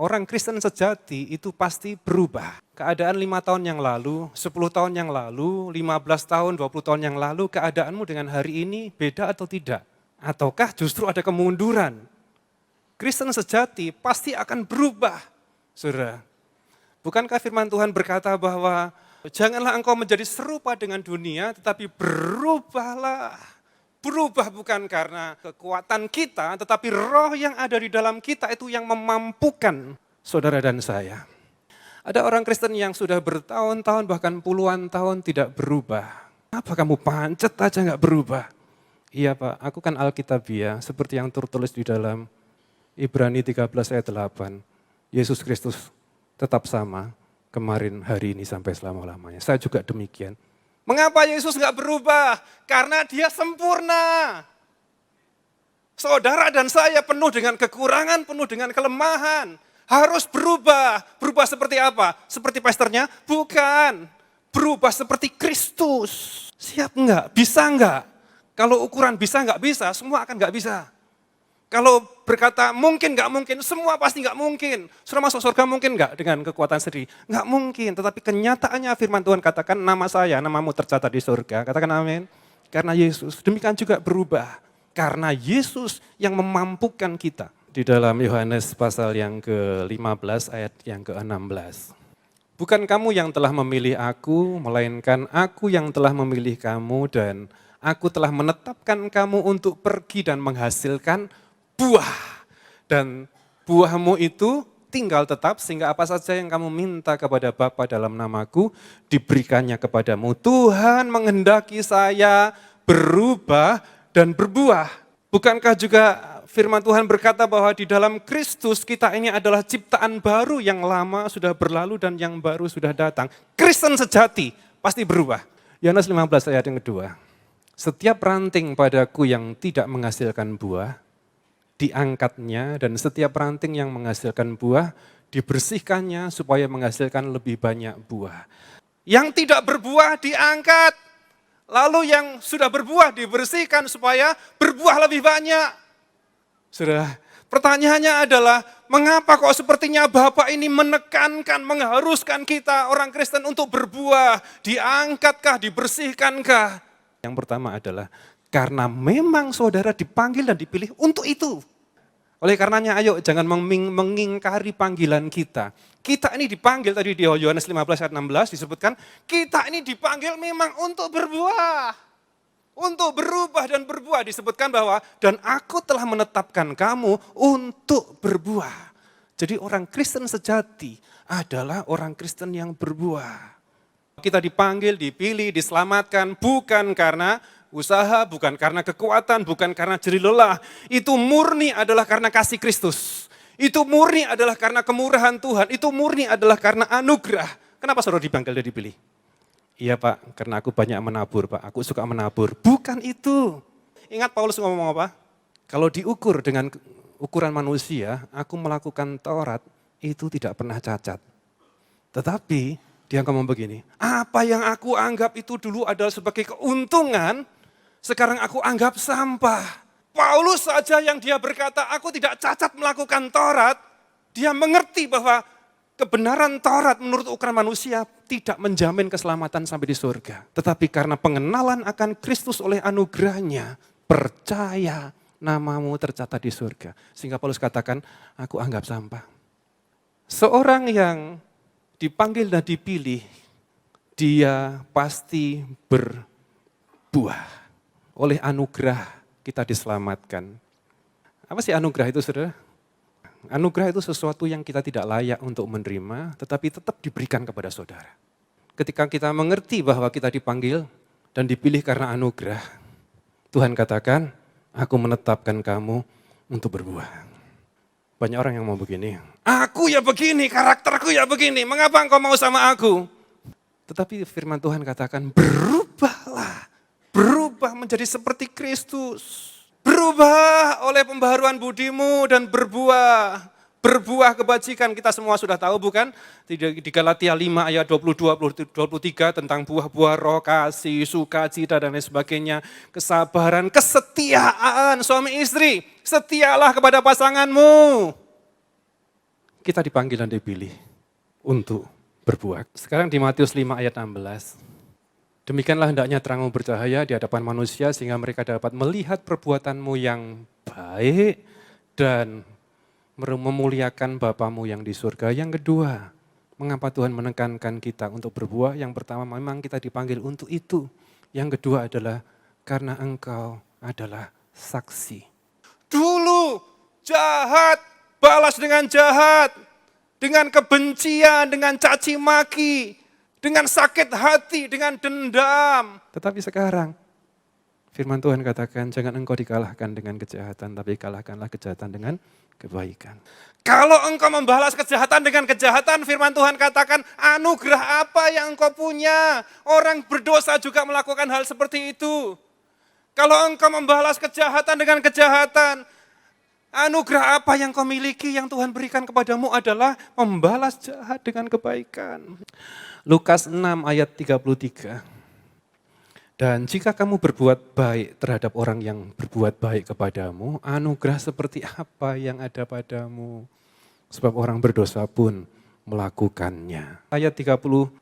orang Kristen sejati itu pasti berubah. Keadaan 5 tahun yang lalu, 10 tahun yang lalu, 15 tahun, 20 tahun yang lalu, keadaanmu dengan hari ini beda atau tidak? Ataukah justru ada kemunduran? Kristen sejati pasti akan berubah, saudara. Bukankah firman Tuhan berkata bahwa janganlah engkau menjadi serupa dengan dunia, tetapi berubahlah. Berubah bukan karena kekuatan kita, tetapi roh yang ada di dalam kita itu yang memampukan saudara dan saya. Ada orang Kristen yang sudah bertahun-tahun bahkan puluhan tahun tidak berubah. Apa kamu pancet aja gak berubah? Iya Pak, aku kan Alkitabiah seperti yang tertulis di dalam Ibrani 13 ayat 8. Yesus Kristus tetap sama kemarin, hari ini sampai selama-lamanya. Saya juga demikian. Mengapa Yesus gak berubah? Karena dia sempurna. Saudara dan saya penuh dengan kekurangan, penuh dengan kelemahan. Harus berubah. Berubah seperti apa? Seperti pastornya? Bukan. Berubah seperti Kristus. Siap enggak? Bisa enggak? Kalau ukuran bisa enggak bisa, semua akan enggak bisa. Kalau berkata mungkin enggak mungkin, semua pasti enggak mungkin. Sudah masuk surga mungkin enggak dengan kekuatan sendiri? Enggak mungkin, tetapi kenyataannya firman Tuhan katakan nama saya, namamu tercatat di surga. Katakan amin. Karena Yesus, demikian juga berubah. Karena Yesus yang memampukan kita. Di dalam Yohanes pasal yang ke-15 ayat yang ke-16. Bukan kamu yang telah memilih aku, melainkan aku yang telah memilih kamu dan aku telah menetapkan kamu untuk pergi dan menghasilkan buah. Dan buahmu itu tinggal tetap sehingga apa saja yang kamu minta kepada Bapa dalam namaku diberikannya kepadamu. Tuhan menghendaki saya berubah dan berbuah. Bukankah juga firman Tuhan berkata bahwa di dalam Kristus kita ini adalah ciptaan baru, yang lama sudah berlalu dan yang baru sudah datang. Kristen sejati pasti berubah. Yohanes 15 ayat yang kedua. Setiap ranting padaku yang tidak menghasilkan buah, diangkatnya, dan setiap ranting yang menghasilkan buah, dibersihkannya supaya menghasilkan lebih banyak buah. Yang tidak berbuah diangkat, lalu yang sudah berbuah dibersihkan supaya berbuah lebih banyak. Sudah, pertanyaannya adalah mengapa kok sepertinya Bapak ini menekankan, mengharuskan kita orang Kristen untuk berbuah, diangkatkah, dibersihkankah? Yang pertama adalah karena memang saudara dipanggil dan dipilih untuk itu. Oleh karenanya ayo jangan mengingkari panggilan kita. Kita ini dipanggil tadi di Yohanes 15 ayat 16 disebutkan, kita ini dipanggil memang untuk berbuah. Untuk berubah dan berbuah disebutkan bahwa dan aku telah menetapkan kamu untuk berbuah. Jadi orang Kristen sejati adalah orang Kristen yang berbuah. Kita dipanggil, dipilih, diselamatkan bukan karena usaha, bukan karena kekuatan, bukan karena jerih lelah. Itu murni adalah karena kasih Kristus. Itu murni adalah karena kemurahan Tuhan. Itu murni adalah karena anugerah. Kenapa saudara dipanggil dan dipilih? Iya Pak, karena aku banyak menabur Pak, aku suka menabur. Bukan itu. Ingat Paulus ngomong apa? Kalau diukur dengan ukuran manusia, aku melakukan Taurat, itu tidak pernah cacat. Tetapi dia ngomong begini, apa yang aku anggap itu dulu adalah sebagai keuntungan, sekarang aku anggap sampah. Paulus saja yang dia berkata, aku tidak cacat melakukan Taurat, dia mengerti bahwa kebenaran Taurat menurut ukuran manusia tidak menjamin keselamatan sampai di surga. Tetapi karena pengenalan akan Kristus oleh anugerahnya, percaya namamu tercatat di surga. Sehingga Paulus katakan, aku anggap sampah. Seorang yang dipanggil dan dipilih, dia pasti berbuah. Oleh anugerah kita diselamatkan. Apa sih anugerah itu saudara? Anugerah itu sesuatu yang kita tidak layak untuk menerima, tetapi tetap diberikan kepada saudara. Ketika kita mengerti bahwa kita dipanggil dan dipilih karena anugerah, Tuhan katakan, aku menetapkan kamu untuk berbuah. Banyak orang yang mau begini, aku ya begini, karakterku ya begini, mengapa engkau mau sama aku? Tetapi firman Tuhan katakan, berubahlah, berubah menjadi seperti Kristus. Berubah oleh pembaharuan budimu dan berbuah. Berbuah kebajikan, kita semua sudah tahu bukan? Di Galatia 5 ayat 22-23 tentang buah-buah roh, kasih, sukacita dan lain sebagainya. Kesabaran, kesetiaan suami istri. Setialah kepada pasanganmu. Kita dipanggil dan dipilih untuk berbuat. Sekarang di Matius 5 ayat 16. Demikianlah hendaknya terangmu bercahaya di hadapan manusia sehingga mereka dapat melihat perbuatanmu yang baik dan memuliakan Bapamu yang di surga. Yang kedua, mengapa Tuhan menekankan kita untuk berbuat? Yang pertama, memang kita dipanggil untuk itu. Yang kedua adalah karena engkau adalah saksi. Dulu jahat, balas dengan jahat, dengan kebencian, dengan caci maki, dengan sakit hati, dengan dendam. Tetapi sekarang, firman Tuhan katakan, jangan engkau dikalahkan dengan kejahatan, tapi kalahkanlah kejahatan dengan kebaikan. Kalau engkau membalas kejahatan dengan kejahatan, firman Tuhan katakan, anugerah apa yang engkau punya? Orang berdosa juga melakukan hal seperti itu. Kalau engkau membalas kejahatan dengan kejahatan, anugerah apa yang kau miliki yang Tuhan berikan kepadamu adalah membalas jahat dengan kebaikan. Lukas 6 ayat 33. Dan jika kamu berbuat baik terhadap orang yang berbuat baik kepadamu, anugerah seperti apa yang ada padamu? Sebab orang berdosa pun melakukannya. Ayat 35.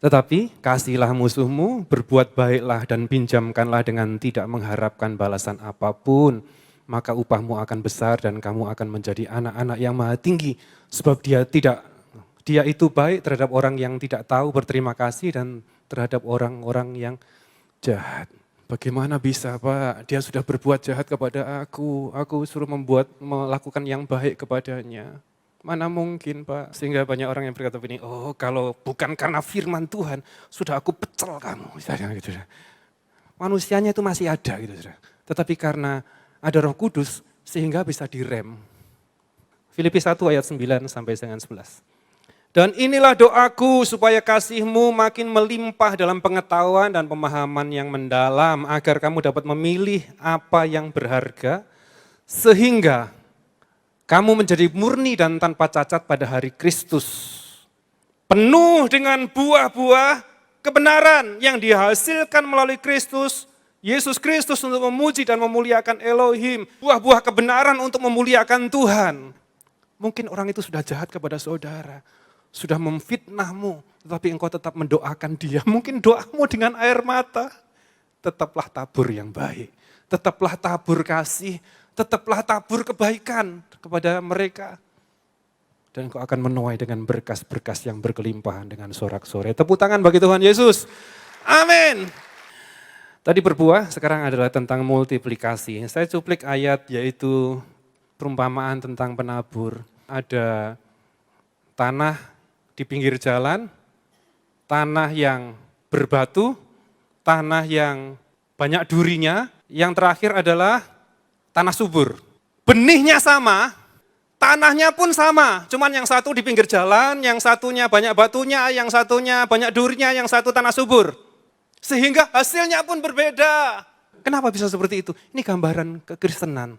Tetapi kasihilah musuhmu, berbuat baiklah dan pinjamkanlah dengan tidak mengharapkan balasan apapun. Maka upahmu akan besar dan kamu akan menjadi anak-anak yang maha tinggi. Sebab dia itu baik terhadap orang yang tidak tahu berterima kasih dan terhadap orang-orang yang jahat. Bagaimana bisa Pak, dia sudah berbuat jahat kepada aku suruh melakukan yang baik kepadanya. Mana mungkin Pak, sehingga banyak orang yang berkata begini, oh kalau bukan karena firman Tuhan, sudah aku pecel kamu. Gitu. Manusianya itu masih ada gitu. Tetapi karena ada Roh Kudus, sehingga bisa direm. Filipi 1 ayat 9 sampai dengan 11. Dan inilah doaku supaya kasihmu makin melimpah dalam pengetahuan dan pemahaman yang mendalam, agar kamu dapat memilih apa yang berharga, sehingga kamu menjadi murni dan tanpa cacat pada hari Kristus. Penuh dengan buah-buah kebenaran yang dihasilkan melalui Kristus, Yesus Kristus untuk memuji dan memuliakan Elohim. Buah-buah kebenaran untuk memuliakan Tuhan. Mungkin orang itu sudah jahat kepada saudara, sudah memfitnahmu, tetapi engkau tetap mendoakan dia. Mungkin doamu dengan air mata, tetaplah tabur yang baik. Tetaplah tabur kasih, tetaplah tabur kebaikan kepada mereka. Dan engkau akan menuai dengan berkas-berkas yang berkelimpahan dengan sorak-sorai. Tepuk tangan bagi Tuhan Yesus. Amin. Tadi berbuah, sekarang adalah tentang multiplikasi. Saya cuplik ayat yaitu perumpamaan tentang penabur. Ada tanah di pinggir jalan, tanah yang berbatu, tanah yang banyak durinya, yang terakhir adalah tanah subur. Benihnya sama, tanahnya pun sama, cuman yang satu di pinggir jalan, yang satunya banyak batunya, yang satunya banyak durinya, yang satu tanah subur. Sehingga hasilnya pun berbeda. Kenapa bisa seperti itu? Ini gambaran kekristenan.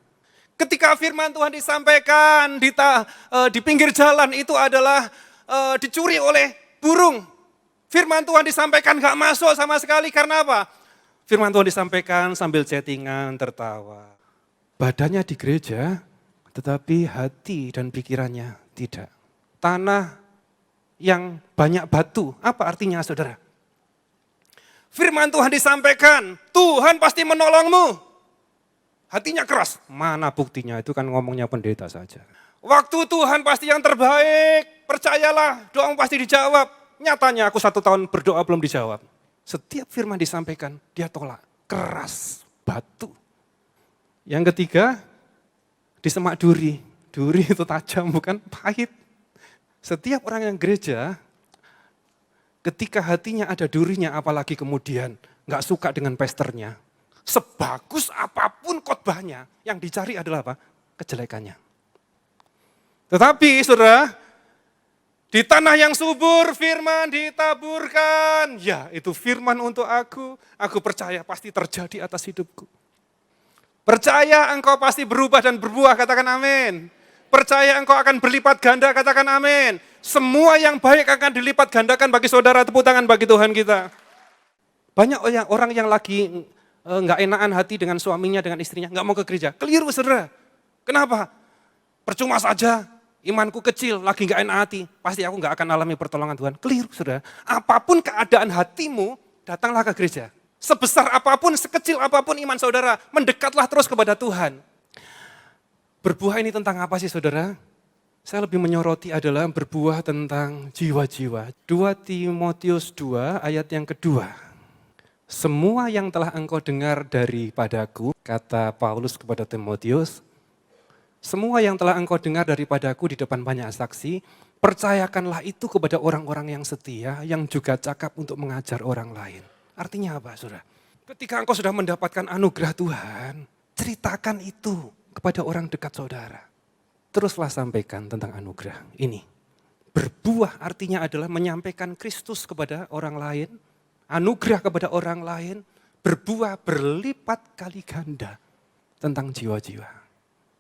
Ketika firman Tuhan disampaikan di pinggir jalan itu adalah dicuri oleh burung. Firman Tuhan disampaikan gak masuk sama sekali, karena apa? Firman Tuhan disampaikan sambil chattingan, tertawa. Badannya di gereja, tetapi hati dan pikirannya tidak. Tanah yang banyak batu, apa artinya saudara? Firman Tuhan disampaikan, Tuhan pasti menolongmu. Hatinya keras, mana buktinya? Itu kan ngomongnya pendeta saja. Waktu Tuhan pasti yang terbaik, percayalah doamu pasti dijawab. Nyatanya aku 1 tahun berdoa belum dijawab. Setiap firman disampaikan, dia tolak, keras, batu. Yang ketiga, disemak duri. Duri itu tajam, bukan pahit. Setiap orang yang gereja, ketika hatinya ada durinya, apalagi kemudian gak suka dengan pesternya. Sebagus apapun khotbahnya, yang dicari adalah apa? Kejelekannya. Tetapi saudara, di tanah yang subur firman ditaburkan. Ya, itu firman untuk aku percaya pasti terjadi atas hidupku. Percaya engkau pasti berubah dan berbuah, katakan amin. Percaya engkau akan berlipat ganda, katakan amin. Semua yang baik akan dilipat gandakan bagi saudara, tepuk tangan bagi Tuhan kita. Banyak orang yang lagi nggak enakan hati dengan suaminya, dengan istrinya, nggak mau ke gereja. Keliru saudara. Kenapa? Percuma saja. imanku kecil, lagi gak enak hati, pasti aku gak akan alami pertolongan Tuhan. Keliru saudara, apapun keadaan hatimu, datanglah ke gereja. Sebesar apapun, sekecil apapun iman saudara, mendekatlah terus kepada Tuhan. Berbuah ini tentang apa sih saudara? Saya lebih menyoroti adalah berbuah tentang jiwa-jiwa. 2 Timotius 2 ayat yang kedua. Semua yang telah engkau dengar daripadaku, kata Paulus kepada Timotius, semua yang telah engkau dengar daripadaku di depan banyak saksi, percayakanlah itu kepada orang-orang yang setia, yang juga cakap untuk mengajar orang lain. Artinya apa saudara? Ketika engkau sudah mendapatkan anugerah Tuhan, ceritakan itu kepada orang dekat saudara. Teruslah sampaikan tentang anugerah ini. Berbuah artinya adalah menyampaikan Kristus kepada orang lain, anugerah kepada orang lain, berbuah berlipat kali ganda tentang jiwa-jiwa.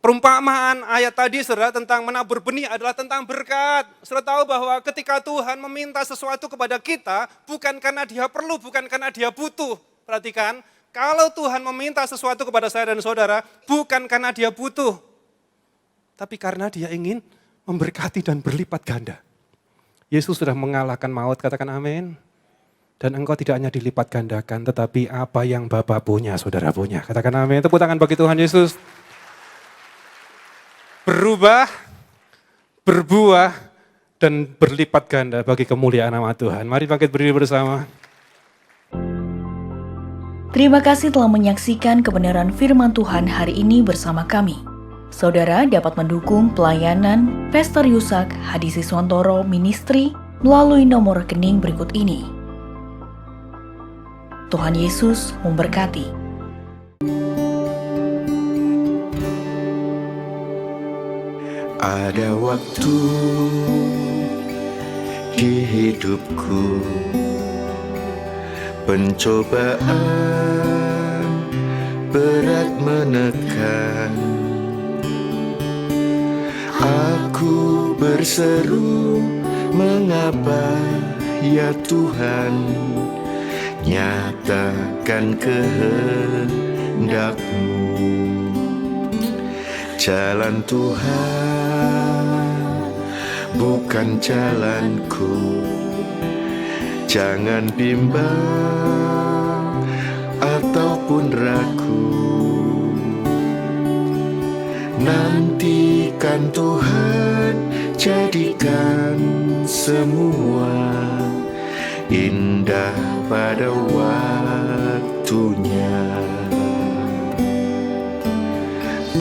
Perumpamaan ayat tadi saudara tentang menabur benih adalah tentang berkat. Saudara tahu bahwa ketika Tuhan meminta sesuatu kepada kita, bukan karena dia perlu, bukan karena dia butuh. Perhatikan, kalau Tuhan meminta sesuatu kepada saya dan saudara, bukan karena dia butuh, tapi karena dia ingin memberkati dan berlipat ganda. Yesus sudah mengalahkan maut, katakan amin. Dan engkau tidak hanya dilipat gandakan, tetapi apa yang Bapa punya, saudara punya. Katakan amin, tepuk tangan bagi Tuhan Yesus. Berubah, berbuah, dan berlipat ganda bagi kemuliaan nama Tuhan. Mari bangkit berdiri bersama. Terima kasih telah menyaksikan kebenaran firman Tuhan hari ini bersama kami. Saudara dapat mendukung pelayanan Pastor Yusak Hadisiswantoro Ministry melalui nomor rekening berikut ini. Tuhan Yesus memberkati. Ada waktu di hidupku, pencobaan berat menekan. Aku berseru, mengapa ya Tuhan, nyatakan kehendak-Mu. Jalan Tuhan bukan jalanku, jangan bimbang ataupun ragu. Nantikan Tuhan, jadikan semua indah pada waktunya.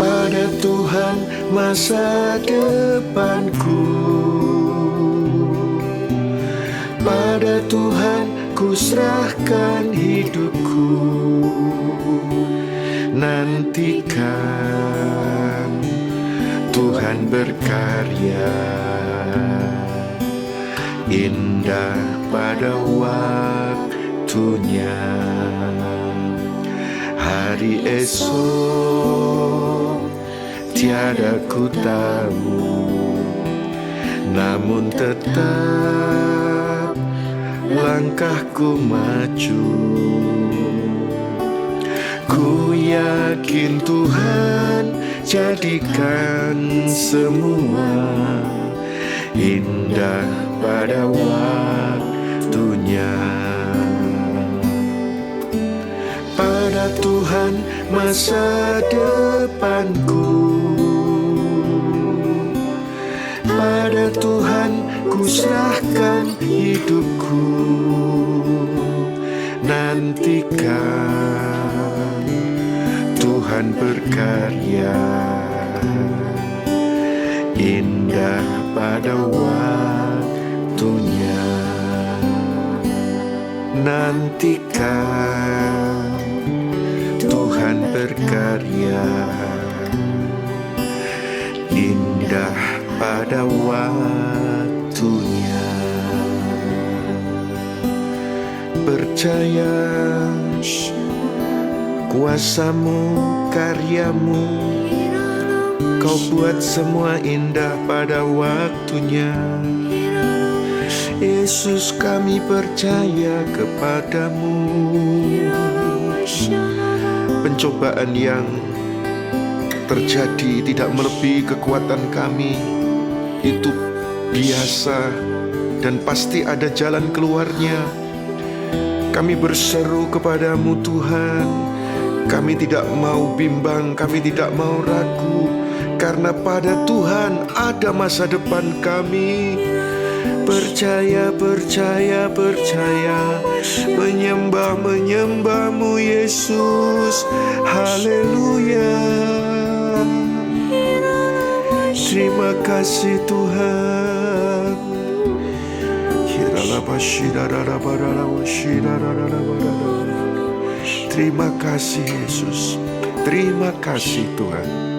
Pada Tuhan masa depanku, pada Tuhan ku serahkan hidupku. Nantikan Tuhan berkarya, indah pada waktunya. Hari esok tiada ku tahu, namun tetap langkahku maju. Ku yakin Tuhan jadikan semua indah pada waktunya. Pada Tuhan masa depanku, pada Tuhan ku serahkan hidupku. Nantikan Tuhan berkarya, indah pada waktunya. Nantikan Tuhan berkarya, indah pada waktunya. Percaya kuasa-Mu, karya-Mu, Kau buat semua indah pada waktunya. Yesus, kami percaya kepada-Mu. Pencobaan yang terjadi tidak melebihi kekuatan kami, itu biasa dan pasti ada jalan keluarnya. Kami berseru kepadamu Tuhan, kami tidak mau bimbang, kami tidak mau ragu, karena pada Tuhan ada masa depan kami. Percaya, percaya, percaya, menyembah, menyembahmu Yesus. Haleluya. Terima kasih Tuhan. Terima kasih Yesus. Terima kasih Tuhan.